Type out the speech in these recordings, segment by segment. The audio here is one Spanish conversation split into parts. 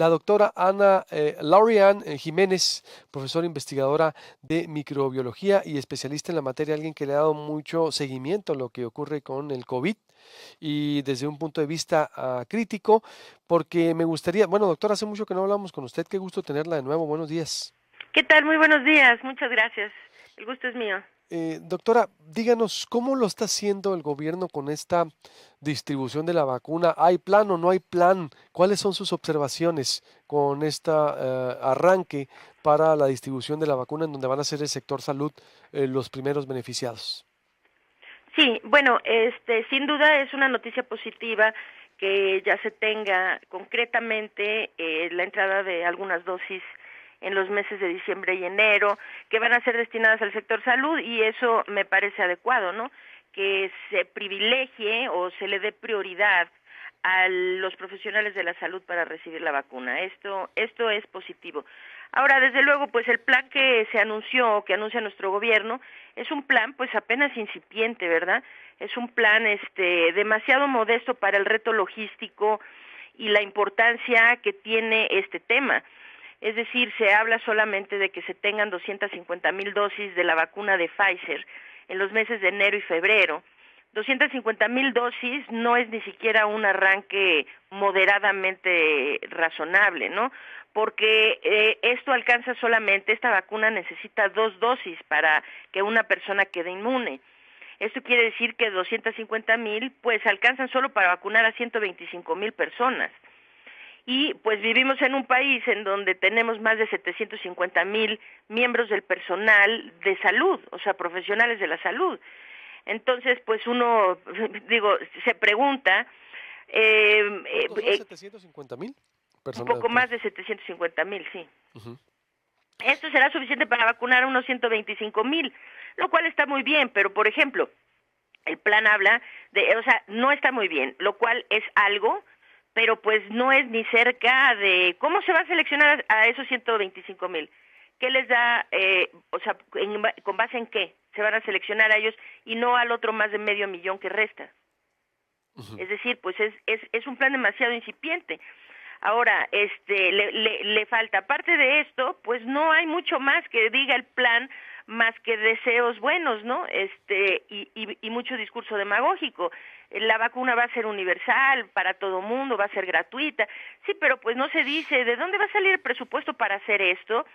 la doctora Ana Laurian Jiménez, profesora investigadora de microbiología y especialista en la materia, alguien que le ha dado mucho seguimiento a lo que ocurre con el COVID y desde un punto de vista crítico, porque me gustaría, bueno, doctora, hace mucho que no hablamos con usted, qué gusto tenerla de nuevo, buenos días. ¿Qué tal? Muy buenos días, muchas gracias. El gusto es mío. Doctora, díganos, ¿cómo lo está haciendo el gobierno con esta distribución de la vacuna? ¿Hay plan o no hay plan? ¿Cuáles son sus observaciones con este arranque para la distribución de la vacuna en donde van a ser el sector salud los primeros beneficiados? Sí, bueno, sin duda es una noticia positiva que ya se tenga concretamente la entrada de algunas dosis en los meses de diciembre y enero, que van a ser destinadas al sector salud y eso me parece adecuado, ¿no? Que se privilegie o se le dé prioridad a los profesionales de la salud para recibir la vacuna. Esto es positivo. Ahora, desde luego, pues el plan que se anunció, que anuncia nuestro gobierno, es un plan pues apenas incipiente, ¿verdad? Es un plan demasiado modesto para el reto logístico y la importancia que tiene este tema. Es decir, se habla solamente de que se tengan 250,000 dosis de la vacuna de Pfizer en los meses de enero y febrero. 250,000 dosis no es ni siquiera un arranque moderadamente razonable, ¿no? Porque esta vacuna necesita 2 dosis para que una persona quede inmune. Esto quiere decir que 250,000 pues alcanzan solo para vacunar a 125,000 personas. Y pues vivimos en un país en donde tenemos más de 750,000 miembros del personal de salud, o sea, profesionales de la salud. Entonces, pues uno, digo, se pregunta, eh, eh, ¿Cuántos son? eh, ¿750,000 un personas? poco más de 750,000, sí. Ujú. Esto será suficiente para vacunar a unos 125,000, lo cual está muy bien, pero por ejemplo, el plan habla o sea, no está muy bien, lo cual es algo, pero pues no es ni cerca de cómo se va a seleccionar a esos 125,000. ¿Qué les da, o sea, con base en qué se van a seleccionar a ellos y no al otro más de 500,000 que resta? Ujú. Es decir, pues es un plan demasiado incipiente. Ahora, le falta, aparte de esto, pues no hay mucho más que diga el plan, más que deseos buenos, ¿no? Y mucho discurso demagógico. La vacuna va a ser universal, para todo mundo, va a ser gratuita. Sí, pero pues no se dice de dónde va a salir el presupuesto para hacer esto,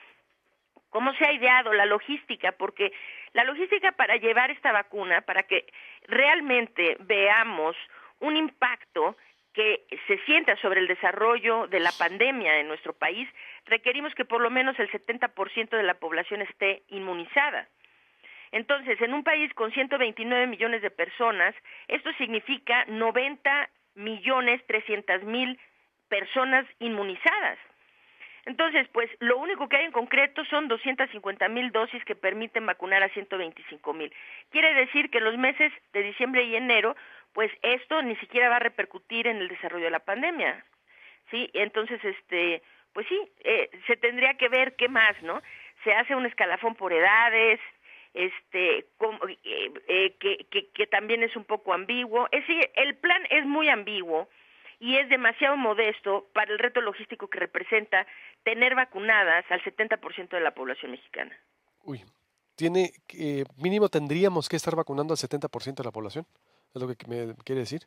cómo se ha ideado la logística, porque la logística para llevar esta vacuna, para que realmente veamos un impacto que se sienta sobre el desarrollo de la pandemia en nuestro país, requerimos que por lo menos el 70% de la población esté inmunizada. Entonces, en un país con 129 millones de personas, esto significa 90,300,000 personas inmunizadas. Entonces, pues lo único que hay en concreto son 250,000 dosis que permiten vacunar a 125,000. Quiere decir que en los meses de diciembre y enero, pues esto ni siquiera va a repercutir en el desarrollo de la pandemia, ¿sí? Entonces, pues sí, se tendría que ver qué más, ¿no? Se hace un escalafón por edades, que también es un poco ambiguo. Es decir, el plan es muy ambiguo y es demasiado modesto para el reto logístico que representa tener vacunadas al 70% de la población mexicana. Uy, mínimo tendríamos que estar vacunando al 70% de la población, es lo que me quiere decir.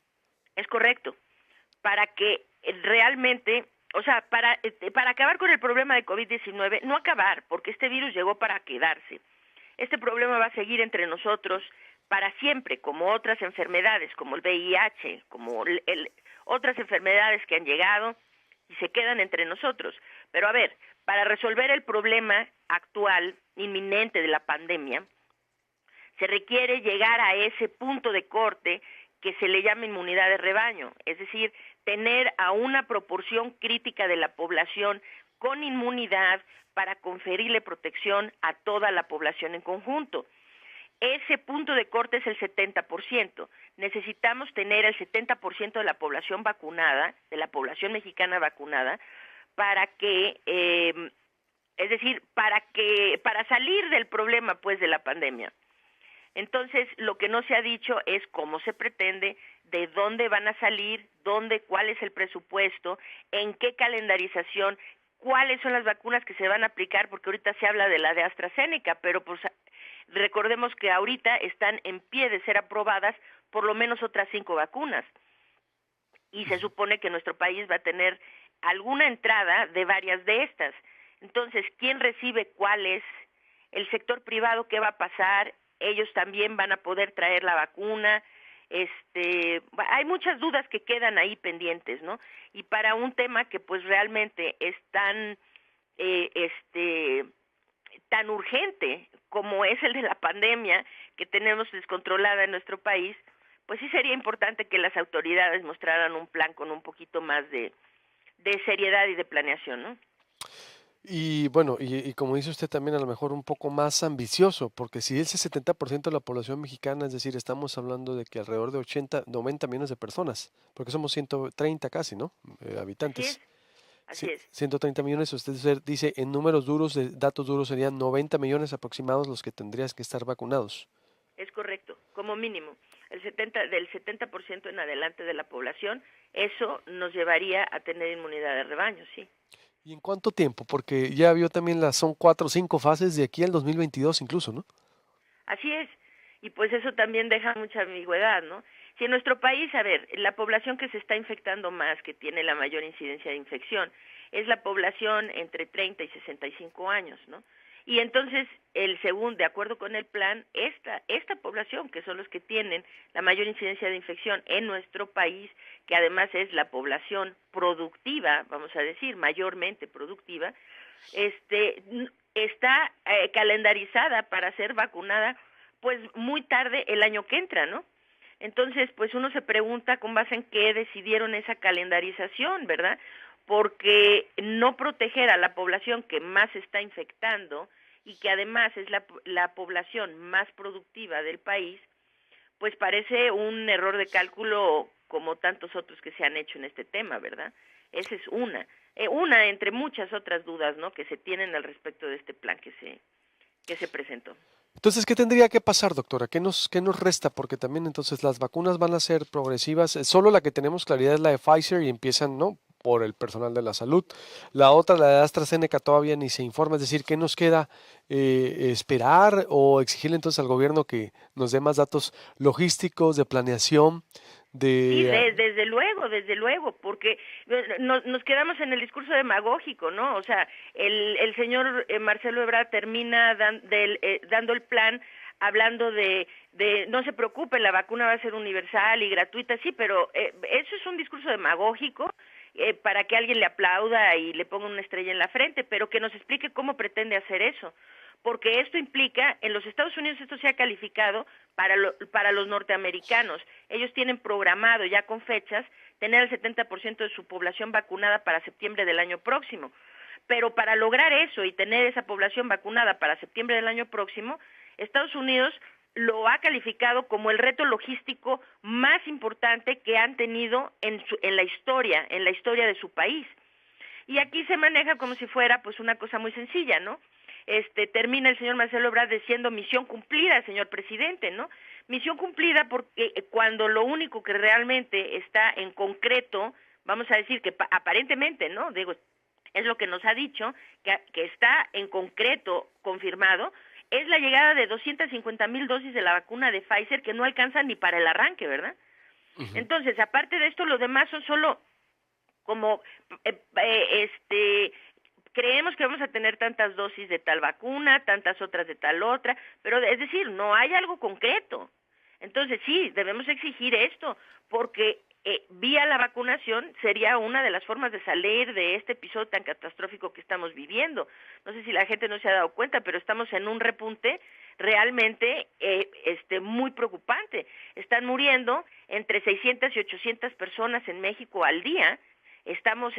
Es correcto, para que realmente, o sea, para acabar con el problema de COVID-19, no acabar, porque este virus llegó para quedarse. Este problema va a seguir entre nosotros para siempre, como otras enfermedades, como el VIH, como otras enfermedades que han llegado y se quedan entre nosotros. Pero a ver, para resolver el problema actual, inminente de la pandemia, se requiere llegar a ese punto de corte que se le llama inmunidad de rebaño, es decir, tener a una proporción crítica de la población con inmunidad para conferirle protección a toda la población en conjunto. Ese punto de corte es el 70%. Necesitamos tener el 70% de la población vacunada, de la población mexicana vacunada, para que, es decir, para salir del problema, pues, de la pandemia. Entonces, lo que no se ha dicho es cómo se pretende, de dónde van a salir, cuál es el presupuesto, en qué calendarización, cuáles son las vacunas que se van a aplicar, porque ahorita se habla de la de AstraZeneca, pero pues recordemos que ahorita están en pie de ser aprobadas por lo menos otras 5 vacunas. Y se supone que nuestro país va a tener alguna entrada de varias de estas. Entonces, ¿quién recibe cuáles? El sector privado, ¿qué va a pasar? Ellos también van a poder traer la vacuna. Hay muchas dudas que quedan ahí pendientes, ¿no? Y para un tema que pues realmente es tan urgente como es el de la pandemia que tenemos descontrolada en nuestro país, pues sí sería importante que las autoridades mostraran un plan con un poquito más de seriedad y de planeación, ¿no? Y bueno, y como dice usted también a lo mejor un poco más ambicioso, porque si es el 70% de la población mexicana, es decir, estamos hablando de que alrededor de 80, 90 millones de personas, porque somos 130 casi, ¿no? Así Habitantes. es, así es. 130 millones, dice en números duros, datos duros serían 90 millones aproximados los que tendrías que estar vacunados. Es correcto, como mínimo. Del 70% en adelante de la población, eso nos llevaría a tener inmunidad de rebaño, sí. ¿Y en cuánto tiempo? Porque ya vio también son 4 o 5 fases de aquí al 2022 incluso, ¿no? Así es, y pues eso también deja mucha ambigüedad, ¿no? Si en nuestro país, a ver, la población que se está infectando más, que tiene la mayor incidencia de infección, es la población entre 30 y 65 años, ¿no? Y entonces, de acuerdo con el plan, esta población, que son los que tienen la mayor incidencia de infección en nuestro país, que además es la población productiva, vamos a decir, mayormente productiva, está calendarizada para ser vacunada pues muy tarde el año que entra, ¿no? Entonces, pues uno se pregunta con base en qué decidieron esa calendarización, ¿verdad? Porque no proteger a la población que más se está infectando y que además es la población más productiva del país, pues parece un error de cálculo como tantos otros que se han hecho en este tema, ¿verdad? Esa es una entre muchas otras dudas, ¿no?, que se tienen al respecto de este plan que se presentó. Entonces, ¿qué tendría que pasar, doctora? ¿Qué nos resta? Porque también entonces las vacunas van a ser progresivas. Solo la que tenemos claridad es la de Pfizer y empiezan, ¿no?, por el personal de la salud. La otra, la de AstraZeneca, todavía ni se informa. Es decir, ¿qué nos queda? ¿Esperar o exigirle entonces al gobierno que nos dé más datos logísticos, de planeación, Sí, de... desde luego, porque nos quedamos en el discurso demagógico, ¿no? O sea, el señor Marcelo Ebrard termina dando el plan, hablando de no se preocupe, la vacuna va a ser universal y gratuita, sí, pero eso es un discurso demagógico para que alguien le aplauda y le ponga una estrella en la frente, pero que nos explique cómo pretende hacer eso, porque esto implica, en los Estados Unidos esto se ha calificado para los norteamericanos. Ellos tienen programado ya con fechas tener el 70% de su población vacunada para septiembre del año próximo. Pero para lograr eso y tener esa población vacunada para septiembre del año próximo, Estados Unidos lo ha calificado como el reto logístico más importante que han tenido en la historia de su país. Y aquí se maneja como si fuera pues una cosa muy sencilla, ¿no? Termina el señor Marcelo Ebrard diciendo misión cumplida, señor presidente, ¿no? Misión cumplida porque cuando lo único que realmente está en concreto, vamos a decir que aparentemente, ¿no?, digo, es lo que nos ha dicho, que está en concreto confirmado, es la llegada de 250,000 dosis de la vacuna de Pfizer que no alcanzan ni para el arranque, ¿verdad? Uh-huh. Entonces, aparte de esto, lo demás son solo como creemos que vamos a tener tantas dosis de tal vacuna, tantas otras de tal otra, pero es decir, no hay algo concreto. Entonces sí, debemos exigir esto, porque vía la vacunación sería una de las formas de salir de este episodio tan catastrófico que estamos viviendo. No sé si la gente no se ha dado cuenta, pero estamos en un repunte realmente muy preocupante. Están muriendo entre 600 y 800 personas en México al día. Estamos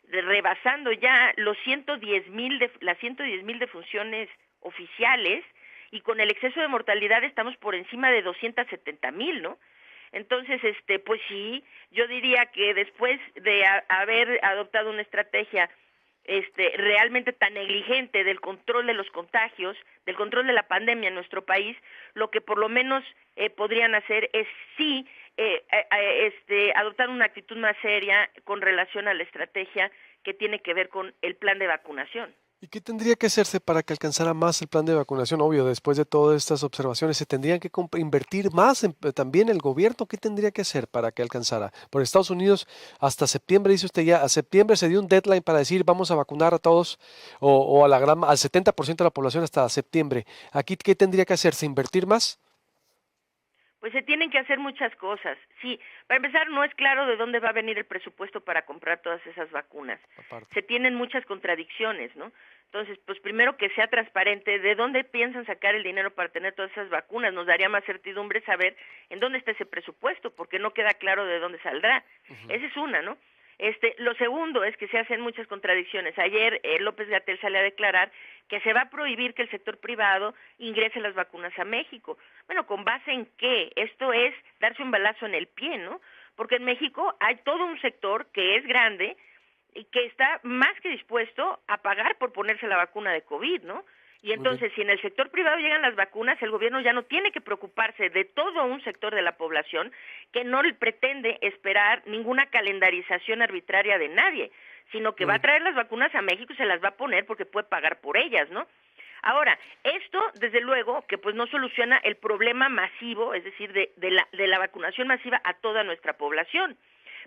rebasando ya las 110,000 defunciones oficiales, y con el exceso de mortalidad estamos por encima de 270,000, ¿no? Entonces, pues sí, yo diría que después de haber adoptado una estrategia realmente tan negligente del control de los contagios, del control de la pandemia en nuestro país, lo que por lo menos podrían hacer es sí adoptar una actitud más seria con relación a la estrategia que tiene que ver con el plan de vacunación. ¿Y qué tendría que hacerse para que alcanzara más el plan de vacunación? Obvio, después de todas estas observaciones, ¿se tendrían que invertir más también el gobierno? ¿Qué tendría que hacer para que alcanzara? Por Estados Unidos, hasta septiembre, dice usted ya, a septiembre se dio un deadline para decir vamos a vacunar a todos o a al 70% de la población hasta septiembre. ¿Aquí qué tendría que hacerse? ¿Invertir más? Pues se tienen que hacer muchas cosas. Sí, para empezar, no es claro de dónde va a venir el presupuesto para comprar todas esas vacunas. Aparte. Se tienen muchas contradicciones, ¿no? Entonces, pues primero que sea transparente de dónde piensan sacar el dinero para tener todas esas vacunas. Nos daría más certidumbre saber en dónde está ese presupuesto, porque no queda claro de dónde saldrá. Esa es una, ¿no? Lo segundo es que se hacen muchas contradicciones. Ayer López-Gatell sale a declarar que se va a prohibir que el sector privado ingrese las vacunas a México. Bueno, ¿con base en qué? Esto es darse un balazo en el pie, ¿no? Porque en México hay todo un sector que es grande y que está más que dispuesto a pagar por ponerse la vacuna de COVID, ¿no? Y Muy bien. entonces, si en el sector privado llegan las vacunas, el gobierno ya no tiene que preocuparse de todo un sector de la población que no le pretende esperar ninguna calendarización arbitraria de nadie, sino que Muy va a bien. traer las vacunas a México y se las va a poner porque puede pagar por ellas, ¿no? Ahora, esto, desde luego, que pues no soluciona el problema masivo, es decir, de la vacunación masiva a toda nuestra población,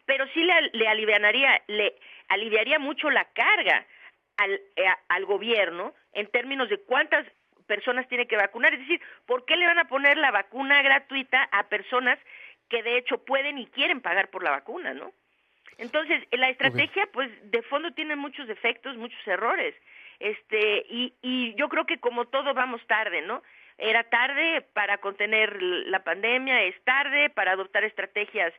pero sí le aliviaría mucho la carga al gobierno en términos de cuántas personas tiene que vacunar. Es decir, ¿por qué le van a poner la vacuna gratuita a personas que de hecho pueden y quieren pagar por la vacuna, ¿no? Entonces, la Muy bien. estrategia, pues, de fondo tiene muchos defectos, muchos errores. Y yo creo que como todo vamos tarde, ¿no? Era tarde para contener la pandemia, es tarde para adoptar estrategias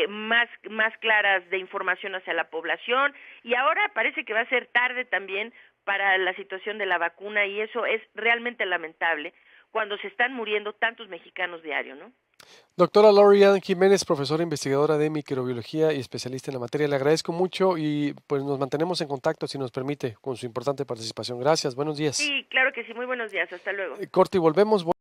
más claras de información hacia la población, y ahora parece que va a ser tarde también para la situación de la vacuna, y eso es realmente lamentable cuando se están muriendo tantos mexicanos diario, ¿no? Doctora Lorian Jiménez, profesora investigadora de microbiología y especialista en la materia, le agradezco mucho y pues nos mantenemos en contacto, si nos permite, con su importante participación. Gracias, buenos días. Sí, claro que sí, muy buenos días, hasta luego. Corte y volvemos.